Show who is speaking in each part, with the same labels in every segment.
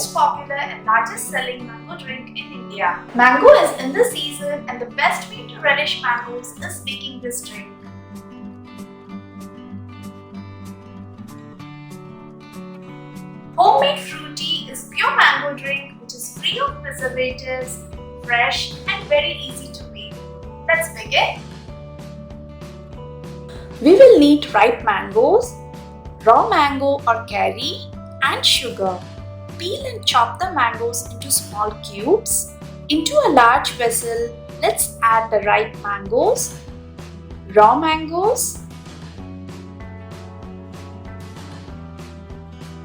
Speaker 1: most popular and largest selling mango drink in India. Mango is in the season and the best way to relish mangoes is making this drink. Homemade Frooti is pure mango drink which is free of preservatives, fresh and very easy to make. Let's begin. We will need ripe mangoes, raw mango or cherry and sugar. Peel and chop the mangoes into small cubes. Into a large vessel, let's add the ripe mangoes, raw mangoes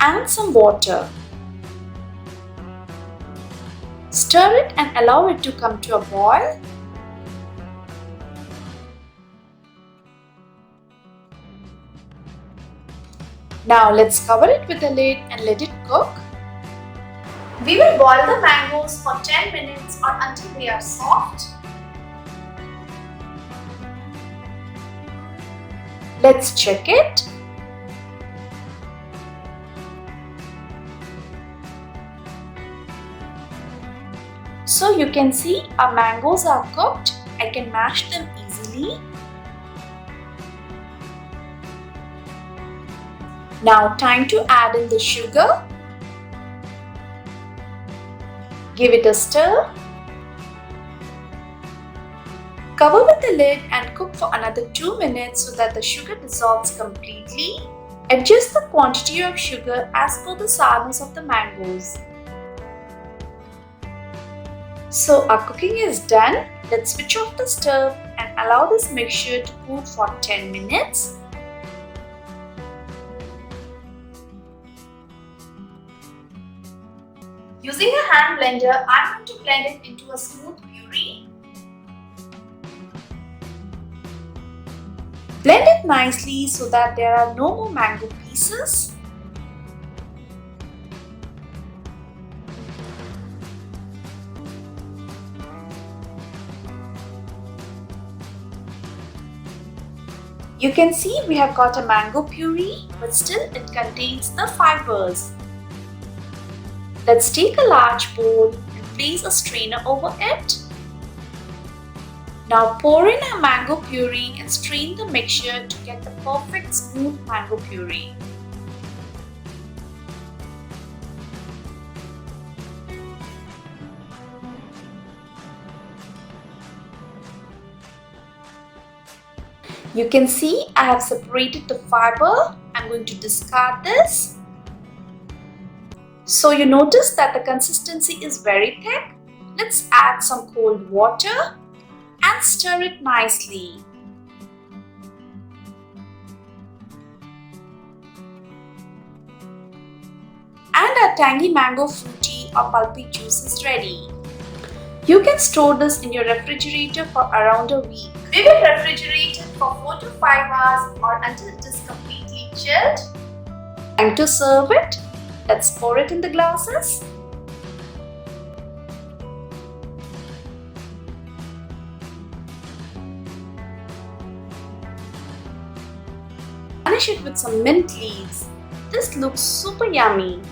Speaker 1: and some water. Stir it and allow it to come to a boil. Now let's cover it with a lid and let it cook. We will boil the mangoes for 10 minutes or until they are soft. Let's check it. So you can see our mangoes are cooked. I can mash them easily. Now time to add in the sugar. Give it a stir. Cover with the lid and cook for another 2 minutes so that the sugar dissolves completely. Adjust the quantity of sugar as per the sourness of the mangoes. So our cooking is done. Let's switch off the stove and allow this mixture to cool for 10 minutes. Using a hand blender, I'm going to blend it into a smooth puree. Blend it nicely so that there are no more mango pieces. You can see we have got a mango puree, but still it contains the fibers. Let's take a large bowl and place a strainer over it. Now pour in our mango puree and strain the mixture to get the perfect smooth mango puree. You can see I have separated the fiber. I'm going to discard this. So you notice that the consistency is very thick. Let's add some cold water and stir it nicely. And our tangy mango fruity or pulpy juice is ready. You can store this in your refrigerator for around a week. We will refrigerate it for 4 to 5 hours or until it is completely chilled. Time to serve it. Let's pour it in the glasses. Garnish it with some mint leaves. This looks super yummy.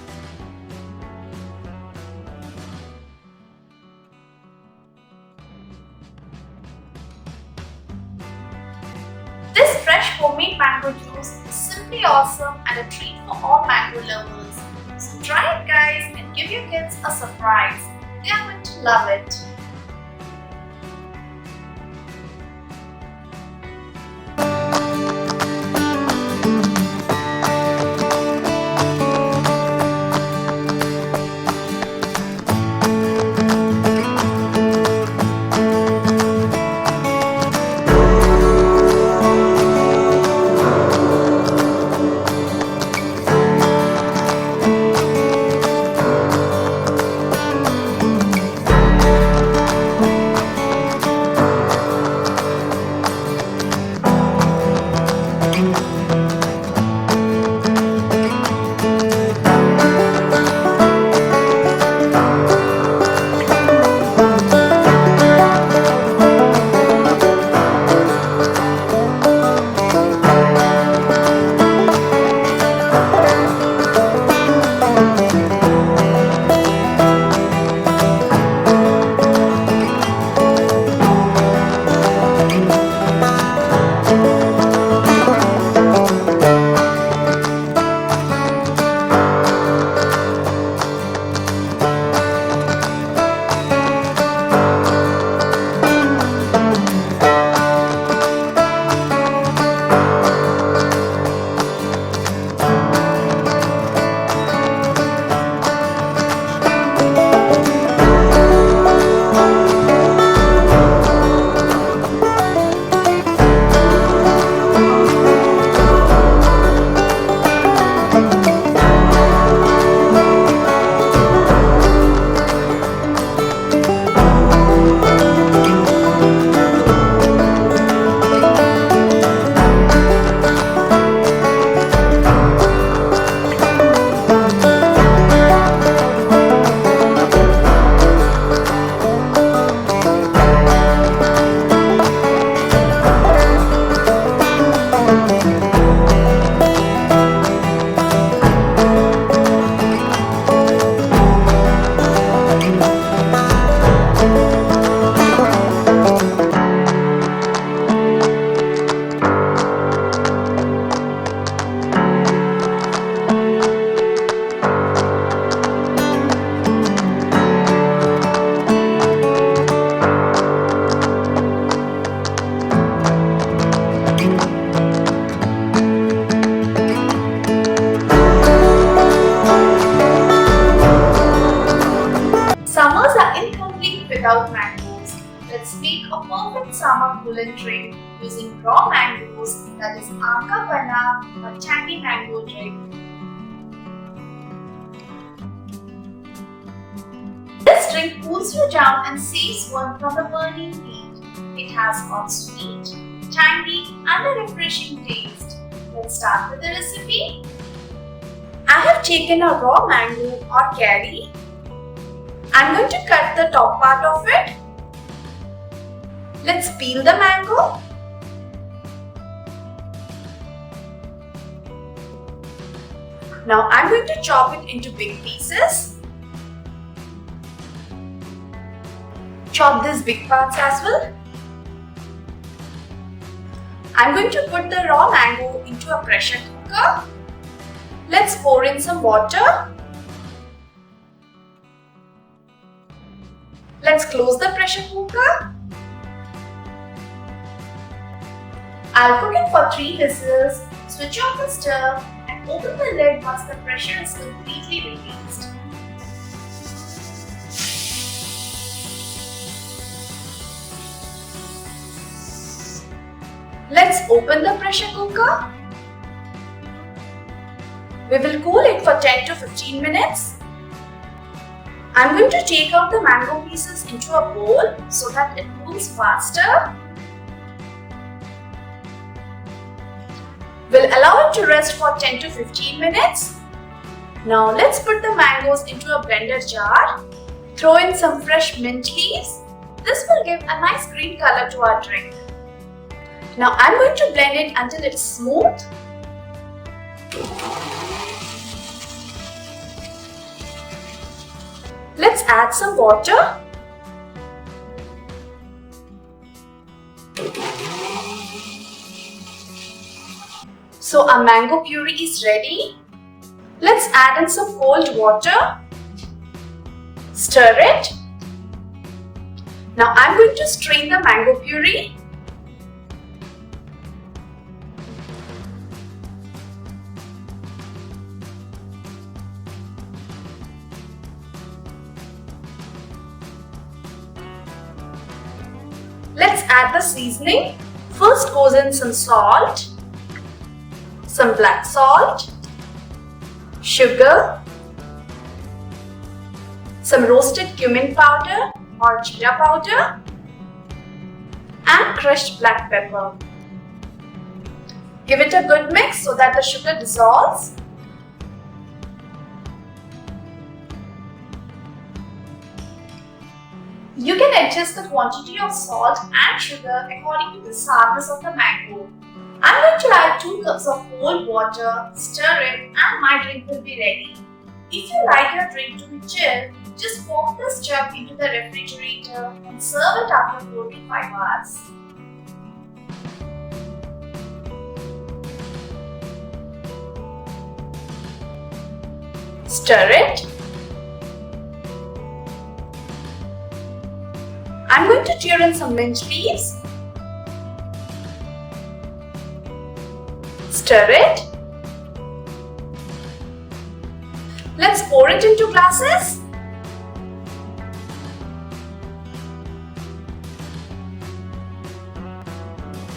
Speaker 1: This fresh homemade mango juice is simply awesome and a treat for all mango lovers. So try it guys and give your kids a surprise. They are going to love it. week without mangoes. Let's make a perfect summer coolant drink using raw mangoes, that is Aam Ka Panna, a tangy mango drink. This drink cools you down and saves one from the burning heat. It has got sweet, tangy and a refreshing taste. Let's start with the recipe. I have taken a raw mango or cherry. I'm going to cut the top part of it. Let's peel the mango. Now I'm going to chop it into big pieces. Chop these big parts as well. I'm going to put the raw mango into a pressure cooker. Let's pour in some water. Let's close the pressure cooker. I'll cook it for 3 whistles, switch off the stove and open the lid once the pressure is completely released. Let's open the pressure cooker. We will cool it for 10 to 15 minutes. I'm going to take out the mango pieces into a bowl so that it cools faster. We'll allow it to rest for 10 to 15 minutes. Now let's put the mangoes into a blender jar. Throw in some fresh mint leaves. This will give a nice green color to our drink. Now I'm going to blend it until it's smooth. Let's add some water. So our mango puree is ready. Let's add in some cold water. Stir it. Now I'm going to strain the mango puree. Let's add the seasoning. First goes in some salt, some black salt, sugar, some roasted cumin powder or jeera powder and crushed black pepper. Give it a good mix so that the sugar dissolves. You can adjust the quantity of salt and sugar according to the sourness of the mango. I'm going to add 2 cups of cold water, stir it and my drink will be ready. If you like your drink to be chilled, just pop this jug into the refrigerator and serve it after 4 to 5 hours. Stir it. I'm going to tear in some mint leaves. Stir it. Let's pour it into glasses.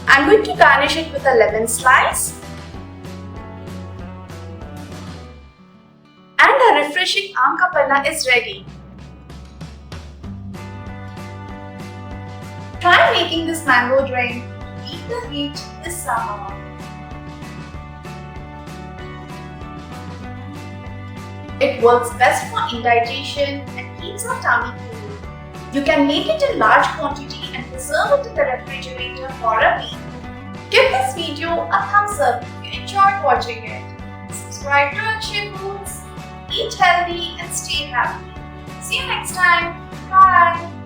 Speaker 1: I'm going to garnish it with a lemon slice. And a refreshing Aam Ka Panna is ready. Try making this mango drink to beat the heat this summer. It works best for indigestion and keeps our tummy cool. You can make it in large quantity and preserve it in the refrigerator for a week. Give this video a thumbs up if you enjoyed watching it. Subscribe to our channels, eat healthy and stay happy. See you next time. Bye.